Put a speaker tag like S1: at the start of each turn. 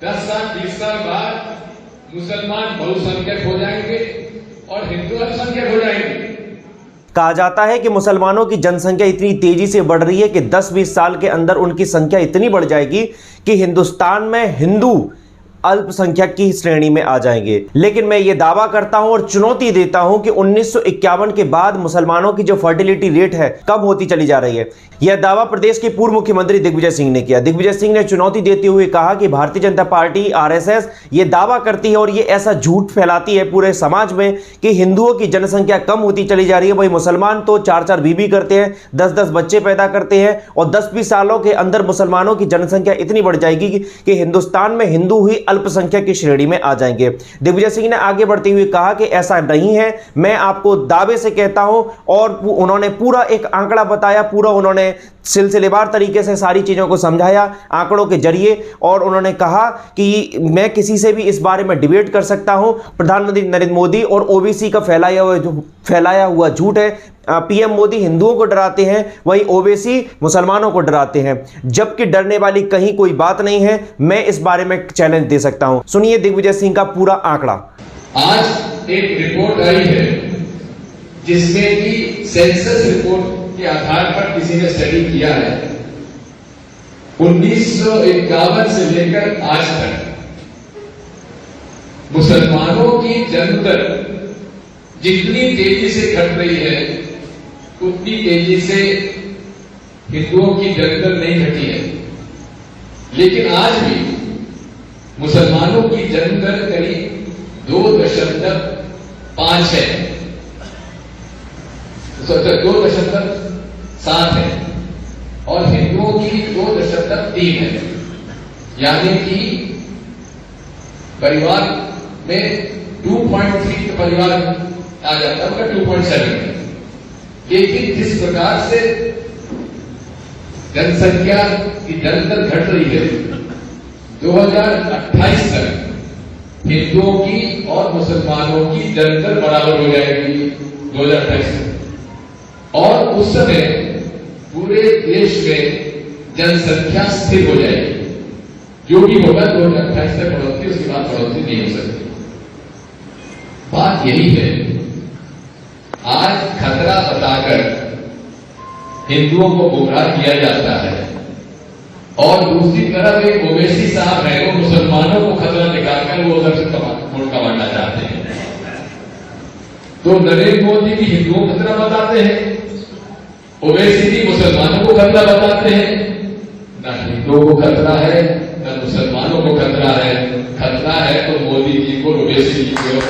S1: 10 साल 20 साल बाद मुसलमान बहुसंख्यक हो जाएंगे और हिंदू अल्पसंख्यक हो जाएंगे।
S2: कहा जाता है कि मुसलमानों की जनसंख्या इतनी तेजी से बढ़ रही है कि 10-20 साल के अंदर उनकी संख्या इतनी बढ़ जाएगी कि हिंदुस्तान में हिंदू अल्पसंख्यक की श्रेणी में आ जाएंगे। लेकिन मैं ये दावा करता हूं और चुनौती देता हूं कि 1951 के बाद मुसलमानों की जो फर्टिलिटी रेट है कम होती चली जा रही है। यह दावा प्रदेश के पूर्व मुख्यमंत्री दिग्विजय सिंह ने किया। दिग्विजय सिंह ने चुनौती देते हुए कहा कि भारतीय जनता पार्टी आरएसएस ये दावा करती है और ये ऐसा झूठ फैलाती है पूरे समाज में कि हिंदुओं की जनसंख्या कम होती चली जा रही है। वही मुसलमान तो 4-4 बीवी करते हैं, 10-10 बच्चे पैदा करते हैं और 10-20 सालों के अंदर मुसलमानों की जनसंख्या इतनी बढ़ जाएगी कि हिंदुस्तान में हिंदू ही अल्पसंख्यक की श्रेणी में आ जाएंगे। दिग्विजय सिंह ने आगे बढ़ते हुए कहा कि ऐसा नहीं है, मैं आपको दावे से कहता हूं। और उन्होंने पूरा एक आंकड़ा बताया, पूरा उन्होंने सिलसिलेवार तरीके से सारी चीजों को समझाया आंकड़ों के जरिए। और उन्होंने कहा कि मैं किसी से भी इस बारे में डिबेट कर सकता हूं। प्रधानमंत्री नरेंद्र मोदी और ओबीसी का फैलाया हुआ झूठ है। पीएम मोदी हिंदुओं को डराते हैं, वही ओबीसी मुसलमानों को डराते हैं, जबकि डरने वाली कहीं कोई बात नहीं है। मैं इस बारे में चैलेंज दे सकता हूं। सुनिए दिग्विजय सिंह का पूरा आंकड़ा।
S1: आज एक रिपोर्ट आई है जिसमें कि सेंसस रिपोर्ट के आधार पर किसी ने स्टडी किया है। 1951 से लेकर आज तक मुसलमानों की जन्म दर जितनी तेजी से घट रही है उतनी तेजी से हिंदुओं की जन्म दर नहीं घटी है। लेकिन आज भी मुसलमानों की जन्म दर करीब 2.5 है, 2.7 है और हिंदुओं की 2.3 है। यानी कि परिवार में 2.3 परिवार आ जाता है, उनका 2.7 है। लेकिन जिस प्रकार से जनसंख्या की दर घट रही है, 2028 तक हिंदुओं की और मुसलमानों की दर बराबर हो जाएगी 2028 तक। और उस समय पूरे देश में जनसंख्या स्थिर हो जाएगी। जो भी होगा 2028 तक बढ़ोतरी, उसके बाद बढ़ोतरी नहीं हो सकती। बात यही है, आज खतरा बताकर हिंदुओं को गुमराह किया जाता है और दूसरी तरफ एक ओवैसी साहब है, वो मुसलमानों को खतरा दिखाकर वो उधर से वोट कमाना चाहते हैं। तो नरेंद्र मोदी भी हिंदुओं को खतरा बताते हैं, ओवैसी भी मुसलमानों को खतरा बताते हैं। न हिंदुओं को खतरा है न मुसलमानों को खतरा है। खतरा है तो मोदी जी को, ओवैसी जी को।